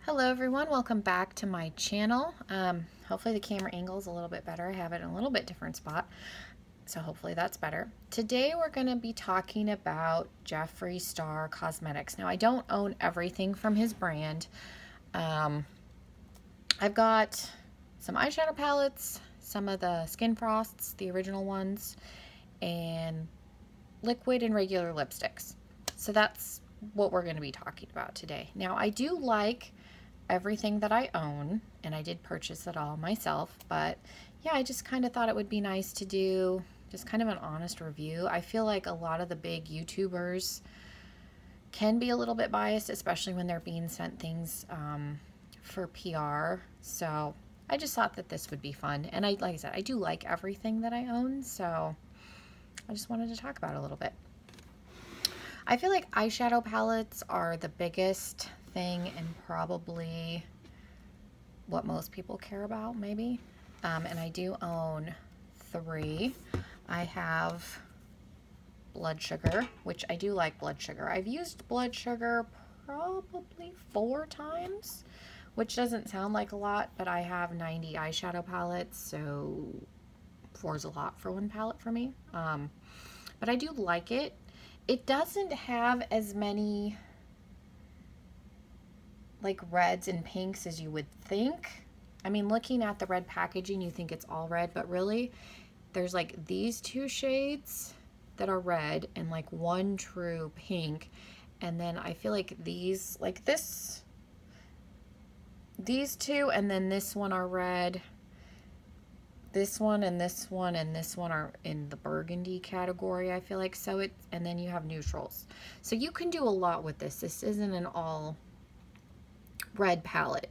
Hello everyone, welcome back to my channel. Hopefully the camera angle is a little bit better. I have it in a little bit different spot, so hopefully that's better. Today we're going to be talking about Jeffree Star Cosmetics. Now I don't own everything from his brand. I've got some eyeshadow palettes, some of the Skin Frosts, the original ones, and liquid and regular lipsticks. So that's what we're going to be talking about today. Now I do like everything that I own, and I did purchase it all myself, but yeah, I just kind of thought it would be nice to do just kind of an honest review. I feel like a lot of the big YouTubers can be a little bit biased, especially when they're being sent things for PR. So I just thought that this would be fun, and like I said, I do like everything that I own, so I just wanted to talk about it a little bit. I feel like eyeshadow palettes are the biggest thing and probably what most people care about, maybe. And I do own 3. I have Blood Sugar, which I do like Blood Sugar. I've used Blood Sugar probably 4 times, which doesn't sound like a lot, but I have 90 eyeshadow palettes, so 4 is a lot for one palette for me. But I do like it. It doesn't have as many like reds and pinks as you would think. I mean, looking at the red packaging, you think it's all red, but really there's like these 2 shades that are red and like 1 true pink. And then I feel like these, like these 2 and then this one are red. This one and this one and this one are in the burgundy category, I feel like. So it's, and then you have neutrals. So you can do a lot with this. This isn't an all red palette.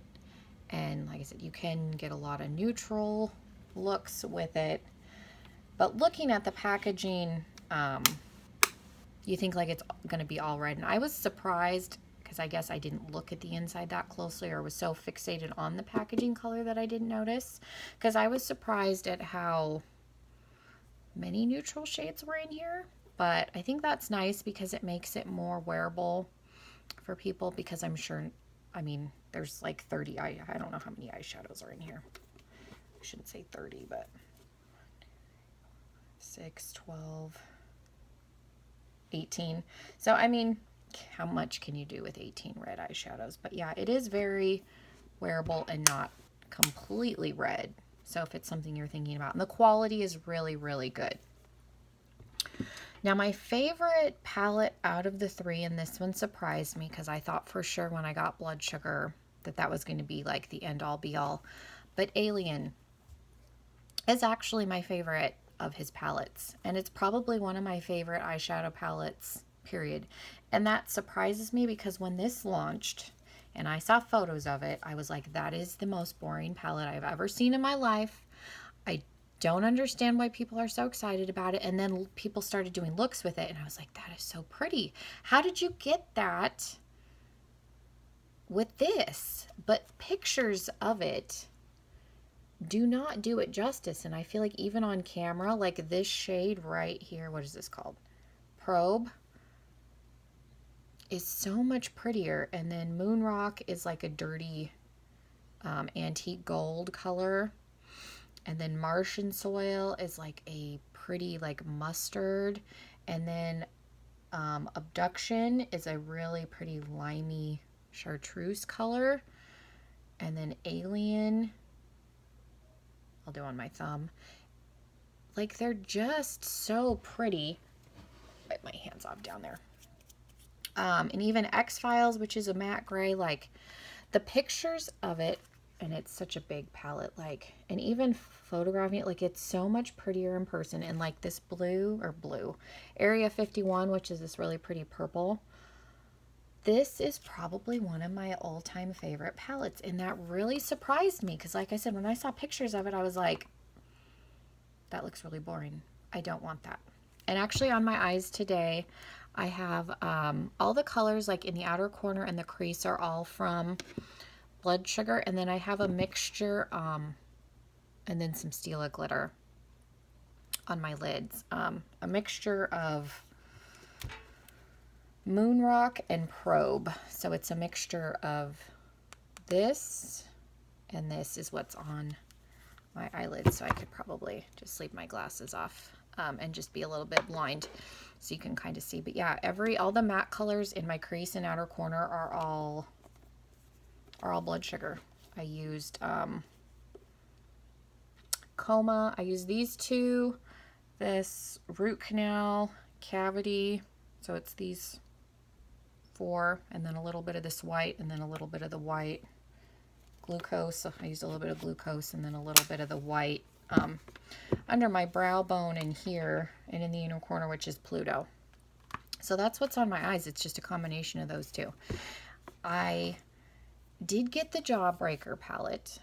And like I said, you can get a lot of neutral looks with it. But looking at the packaging, you think like it's going to be all red. And I was surprised because I guess I didn't look at the inside that closely, or was so fixated on the packaging color that I didn't notice. Because I was surprised at how many neutral shades were in here. But I think that's nice because it makes it more wearable for people, because I'm sure, I mean, there's like 30, I don't know how many eyeshadows are in here. I shouldn't say 30, but 6, 12, 18. So, I mean, how much can you do with 18 red eyeshadows? But yeah, it is very wearable and not completely red. So if it's something you're thinking about, and the quality is really, really good. Now my favorite palette out of the 3, and this one surprised me because I thought for sure when I got Blood Sugar that was going to be like the end all be all, but Alien is actually my favorite of his palettes, and it's probably one of my favorite eyeshadow palettes, period. And that surprises me because when this launched and I saw photos of it, I was like, that is the most boring palette I've ever seen in my life. I don't understand why people are so excited about it. And then people started doing looks with it, and I was like, that is so pretty. How did you get that with this? But pictures of it do not do it justice. And I feel like even on camera, like this shade right here, what is this called? Probe, is so much prettier. And then Moon Rock is like a dirty antique gold color. And then Martian Soil is like a pretty like mustard. And then Abduction is a really pretty limey chartreuse color. And then Alien, I'll do on my thumb. Like, they're just so pretty. Wipe my hands off down there. And even X-Files, which is a matte gray, like the pictures of it, and it's such a big palette, like, and even photographing it, like, it's so much prettier in person. And like this blue Area 51, which is this really pretty purple, this is probably one of my all-time favorite palettes. And that really surprised me because, like I said, when I saw pictures of it, I was like, that looks really boring. I don't want that. And actually on my eyes today, I have all the colors like in the outer corner and the crease are all from Blood Sugar. And then I have a mixture and then some Stila glitter on my lids. A mixture of Moon Rock and Probe. So it's a mixture of This and this is what's on my eyelids, so I could probably just leave my glasses off and just be a little bit blind so you can kind of see. But yeah, all the matte colors in my crease and outer corner are all blood sugar. I used Coma. I used these two, this root canal, cavity, so it's these 4, and then a little bit of this white, and then a little bit of the white. Glucose, so I used a little bit of glucose and then a little bit of the white under my brow bone in here and in the inner corner, which is Pluto. So that's what's on my eyes. It's just a combination of those two. I did get the Jawbreaker palette,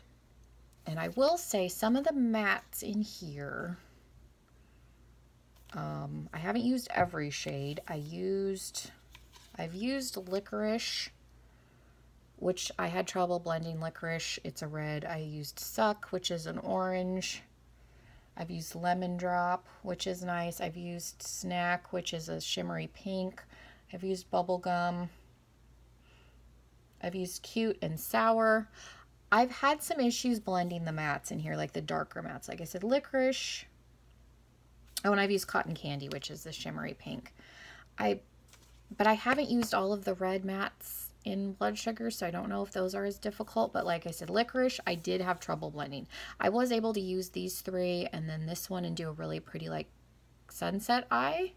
and I will say some of the mattes in here, I haven't used every shade. I've used Licorice, which I had trouble blending Licorice. It's a red. I used Suck, which is an orange. I've used Lemon Drop, which is nice. I've used Snack, which is a shimmery pink. I've used Bubblegum. I've used Cute and Sour. I've had some issues blending the mattes in here, like the darker mattes. Like I said, Licorice. Oh, and I've used Cotton Candy, which is the shimmery pink. But I haven't used all of the red mattes in Blood Sugar, so I don't know if those are as difficult. But like I said, Licorice, I did have trouble blending. I was able to use these 3 and then this one and do a really pretty like sunset eye,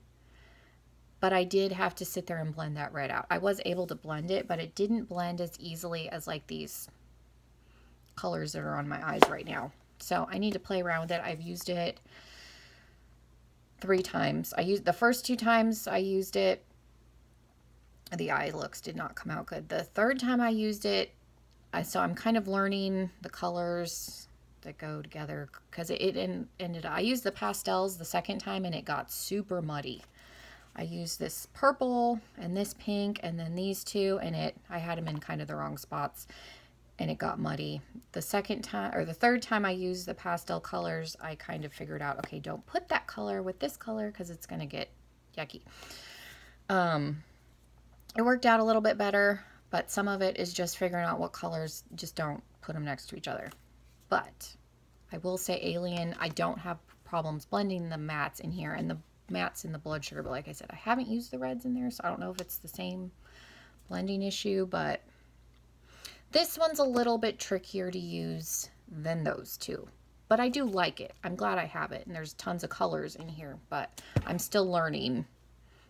but I did have to sit there and blend that red out. I was able to blend it, but it didn't blend as easily as like these colors that are on my eyes right now. So I need to play around with it. I've used it 3 times. The first 2 times I used it, the eye looks did not come out good. The 3rd time I used it, so I'm kind of learning the colors that go together, because I used the pastels the 2nd time and it got super muddy. I used this purple and this pink and then these 2, and I had them in kind of the wrong spots and it got muddy. The 3rd time I used the pastel colors, I kind of figured out, okay, don't put that color with this color because it's going to get yucky. It worked out a little bit better, but some of it is just figuring out what colors, just don't put them next to each other. But I will say Alien, I don't have problems blending the mattes in here and the mattes in the Blood Sugar, but like I said, I haven't used the reds in there, so I don't know if it's the same blending issue, but this one's a little bit trickier to use than those 2. But I do like it. I'm glad I have it, and there's tons of colors in here, but I'm still learning.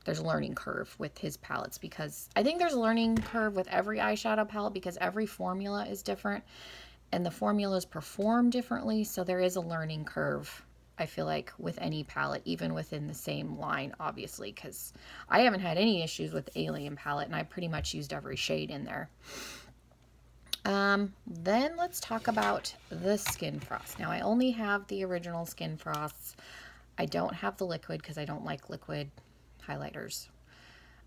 There's a learning curve with his palettes, because I think there's a learning curve with every eyeshadow palette because every formula is different and the formulas perform differently. So there is a learning curve, I feel like, with any palette, even within the same line, obviously, because I haven't had any issues with the Alien palette and I pretty much used every shade in there. Then let's talk about the Skin Frost. Now I only have the original Skin Frosts. I don't have the liquid because I don't like liquid highlighters.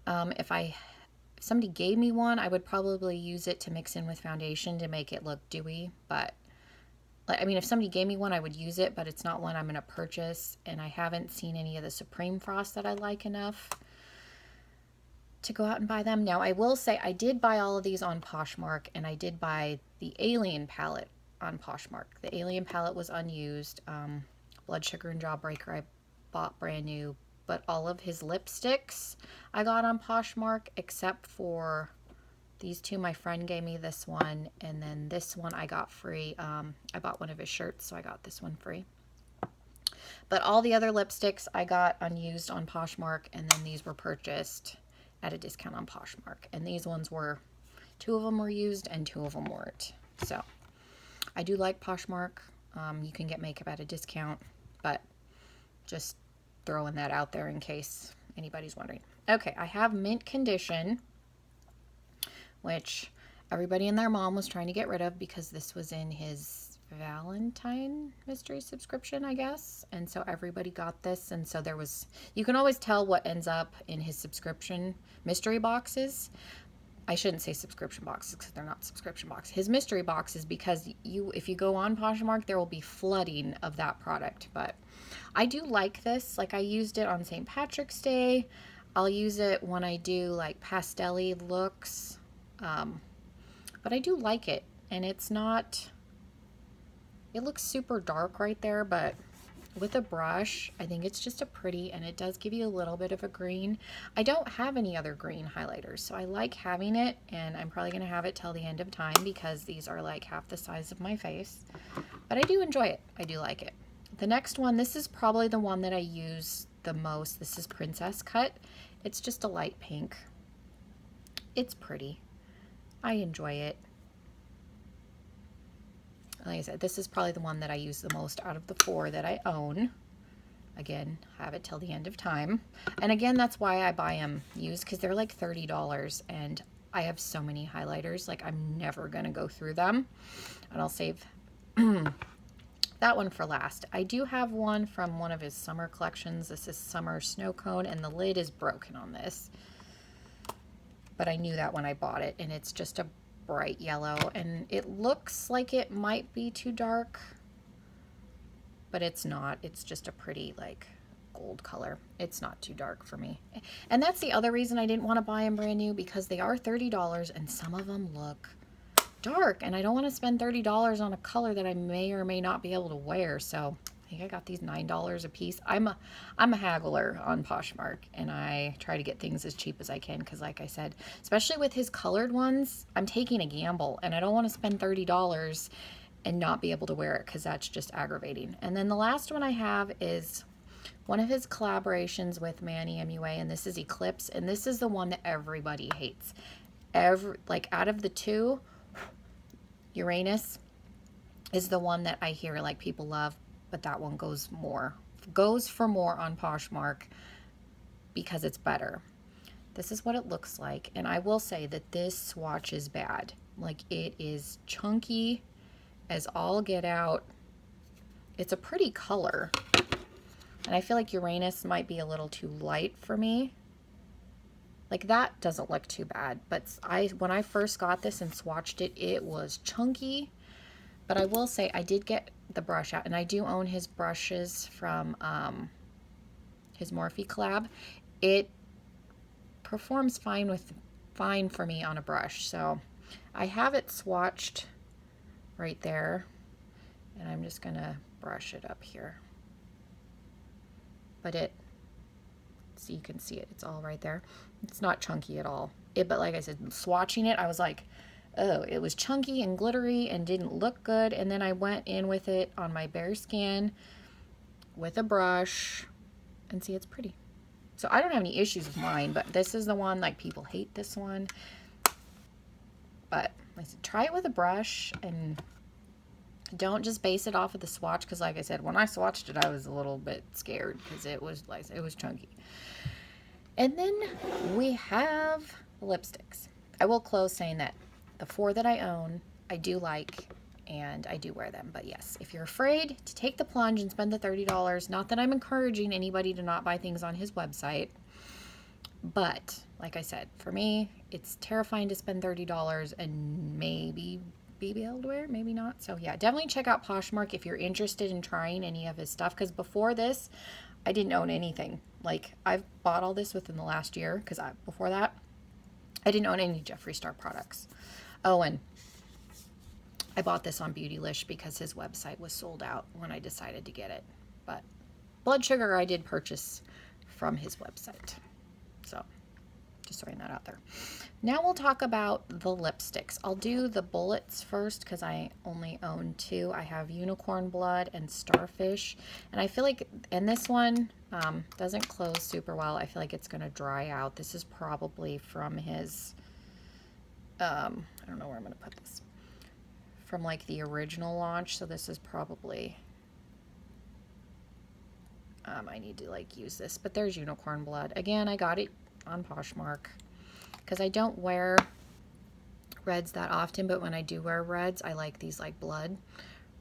If somebody gave me one, I would probably use it to mix in with foundation to make it look dewy. But I mean, if somebody gave me one, I would use it, but it's not one I'm going to purchase. And I haven't seen any of the Supreme Frost that I like enough to go out and buy them. Now, I will say I did buy all of these on Poshmark, and I did buy the Alien palette on Poshmark. The Alien palette was unused. Blood Sugar and Jawbreaker I bought brand new, but all of his lipsticks I got on Poshmark, except for these 2. My friend gave me this one, and then this one I got free. I bought one of his shirts, so I got this one free. But all the other lipsticks I got unused on Poshmark, and then these were purchased at a discount on Poshmark. And these ones were, 2 of them were used and 2 of them weren't. So I do like Poshmark. You can get makeup at a discount, but just throwing that out there in case anybody's wondering. Okay, I have Mint Condition, which everybody and their mom was trying to get rid of because this was in his Valentine mystery subscription, I guess. And so everybody got this, and so you can always tell what ends up in his subscription mystery boxes. I shouldn't say subscription boxes because they're not subscription boxes. His mystery boxes, because if you go on Poshmark, there will be flooding of that product. But I do like this. Like, I used it on St. Patrick's Day. I'll use it when I do like pastel-y looks. But I do like it. and it's not, it looks super dark right there, but with a brush, I think it's just a pretty, and it does give you a little bit of a green. I don't have any other green highlighters, so I like having it, and I'm probably gonna have it till the end of time because these are like half the size of my face. But I do enjoy it. I do like it. The next one, this is probably the one that I use the most. This is Princess Cut. It's just a light pink. It's pretty. I enjoy it. Like I said, this is probably the one that I use the most out of the 4 that I own. Again, have it till the end of time. And again, that's why I buy them used, because they're like $30, and I have so many highlighters, like I'm never gonna go through them. And I'll save that one for last. I do have one from one of his summer collections. This is Summer Snow Cone, and the lid is broken on this. But I knew that when I bought it, and it's just a bright yellow, and it looks like it might be too dark, but it's not. It's just a pretty like gold color. It's not too dark for me. And that's the other reason I didn't want to buy them brand new, because they are $30 and some of them look dark, and I don't want to spend $30 on a color that I may or may not be able to wear. So I think I got these $9 a piece. I'm a haggler on Poshmark, and I try to get things as cheap as I can, because like I said, especially with his colored ones, I'm taking a gamble, and I don't want to spend $30 and not be able to wear it, because that's just aggravating. And then the last one I have is one of his collaborations with Manny MUA, and this is Eclipse, and this is the one that everybody hates. Like out of the 2, Uranus is the one that I hear like people love, but that one goes for more on Poshmark because it's better. This is what it looks like, and I will say that this swatch is bad. Like, it is chunky as all get out. It's a pretty color, and I feel like Uranus might be a little too light for me. Like, that doesn't look too bad, but when I first got this and swatched it, it was chunky. But I will say I did get the brush out, and I do own his brushes from his Morphe collab. It performs fine for me on a brush. So I have it swatched right there, and I'm just gonna brush it up here. But so you can see it, it's all right there. It's not chunky at all. But like I said, swatching it, I was like, oh, it was chunky and glittery and didn't look good. And then I went in with it on my bare skin with a brush, and see, it's pretty. So I don't have any issues with mine, but this is the one, like, people hate this one. But like I said, try it with a brush, and don't just base it off of the swatch, because like I said, when I swatched it, I was a little bit scared because it was chunky. And then we have lipsticks. I will close saying that the 4 that I own, I do like, and I do wear them. But yes, if you're afraid to take the plunge and spend the $30, not that I'm encouraging anybody to not buy things on his website, but like I said, for me, it's terrifying to spend $30 and maybe be able to wear it, maybe not. So yeah, definitely check out Poshmark if you're interested in trying any of his stuff, because before this, I didn't own anything. Like, I've bought all this within the last year, because before that, I didn't own any Jeffree Star products. Oh, and I bought this on Beautylish because his website was sold out when I decided to get it. But blood sugar I did purchase from his website. So just throwing that out there. Now we'll talk about the lipsticks. I'll do the bullets first because I only own 2. I have Unicorn Blood and Starfish. And I feel like, and this one doesn't close super well. I feel like it's going to dry out. This is probably from his, I don't know where I'm going to put this. From like the original launch. So this is probably, I need to like use this. But there's Unicorn Blood. Again, I got it on Poshmark because I don't wear reds that often, but when I do wear reds, I like these like blood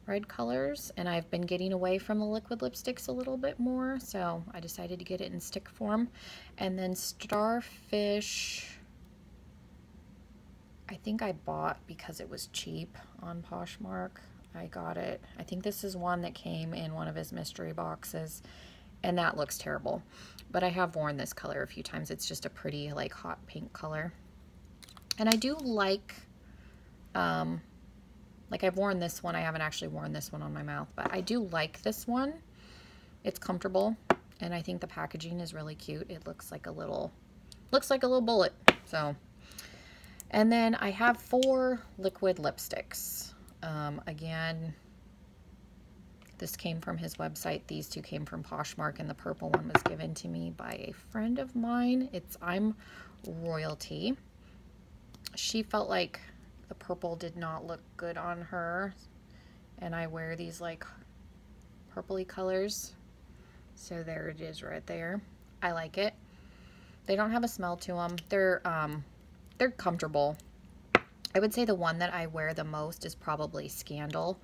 red colors, and I've been getting away from the liquid lipsticks a little bit more, so I decided to get it in stick form. And then Starfish, I think I bought because it was cheap on Poshmark. I got it, I think this is one that came in one of his mystery boxes, and that looks terrible. But I have worn this color a few times. It's just a pretty like hot pink color. And I do like Like, I've worn this one. I haven't actually worn this one on my mouth, but I do like this one. It's comfortable, and I think the packaging is really cute. It looks like a little bullet. So, and then I have 4 liquid lipsticks. Again, this came from his website. These 2 came from Poshmark, and the purple one was given to me by a friend of mine. I'm Royalty. She felt like the purple did not look good on her, and I wear these like purpley colors. So there it is right there. I like it. They don't have a smell to them. They're comfortable. I would say the one that I wear the most is probably Scandal.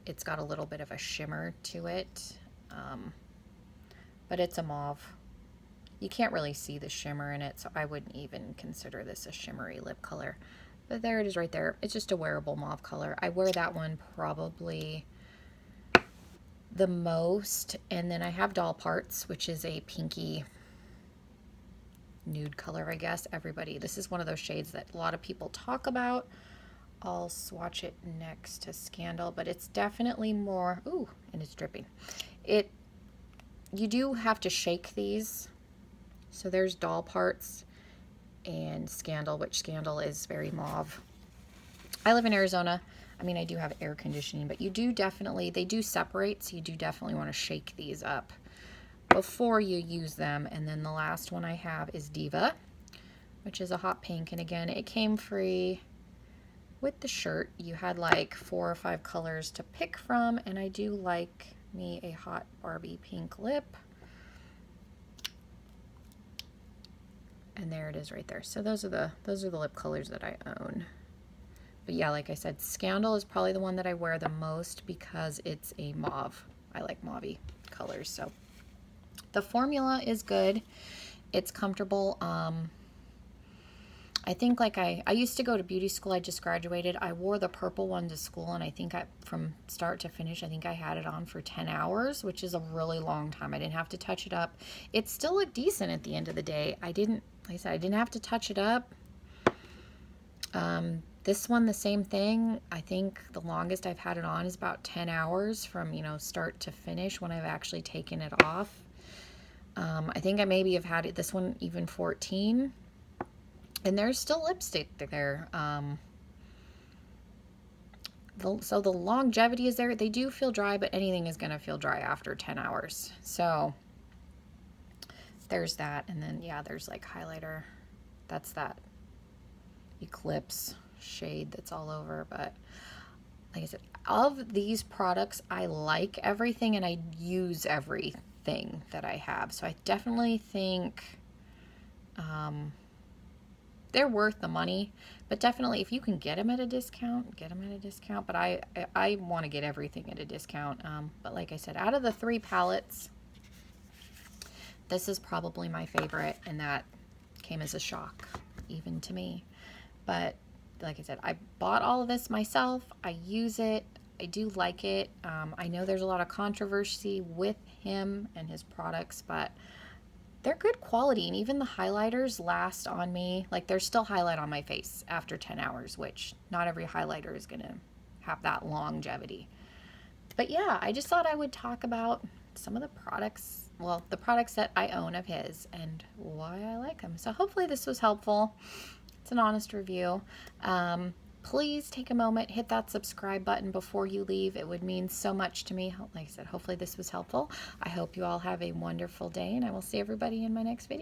It's got a little bit of a shimmer to it, but it's a mauve. You can't really see the shimmer in it, so I wouldn't even consider this a shimmery lip color. But there it is right there. It's just a wearable mauve color. I wear that one probably the most. And then I have Doll Parts, which is a pinky nude color, I guess. This is one of those shades that a lot of people talk about. I'll swatch it next to Scandal, but it's definitely more, ooh, and it's dripping. You do have to shake these. So there's Doll Parts and Scandal, which Scandal is very mauve. I live in Arizona. I mean, I do have air conditioning, but they do separate, so you do definitely want to shake these up before you use them. And then the last one I have is Diva, which is a hot pink. And again, it came free with the shirt. You had like 4 or 5 colors to pick from, and I do like me a hot Barbie pink lip. And there it is right there. So those are the lip colors that I own. But yeah, like I said, Scandal is probably the one that I wear the most because it's a mauve. I like mauvey colors. So the formula is good. It's comfortable. I think like I used to go to beauty school. I just graduated. I wore the purple one to school, and I think from start to finish, I think I had it on for 10 hours, which is a really long time. I didn't have to touch it up. It still looked decent at the end of the day. Like I said, I didn't have to touch it up. This one, the same thing. I think the longest I've had it on is about 10 hours from, start to finish when I've actually taken it off. I think I maybe have had this one even 14. And there's still lipstick there. So the longevity is there. They do feel dry, but anything is going to feel dry after 10 hours. So there's that. And then, yeah, there's like highlighter. That's that Eclipse shade that's all over. But like I said, of these products, I like everything and I use everything that I have. So I definitely think they're worth the money, but definitely if you can get them at a discount, get them at a discount. But I want to get everything at a discount. But like I said, out of the 3 palettes, this is probably my favorite, and that came as a shock even to me. But like I said, I bought all of this myself. I use it. I do like it. I know there's a lot of controversy with him and his products, but they're good quality, and even the highlighters last on me. Like, there's still highlight on my face after 10 hours, which not every highlighter is going to have that longevity. But yeah, I just thought I would talk about some of the products, well, the products that I own of his and why I like them. So hopefully this was helpful. It's an honest review. Please take a moment, hit that subscribe button before you leave. It would mean so much to me. Like I said, hopefully this was helpful. I hope you all have a wonderful day, and I will see everybody in my next video.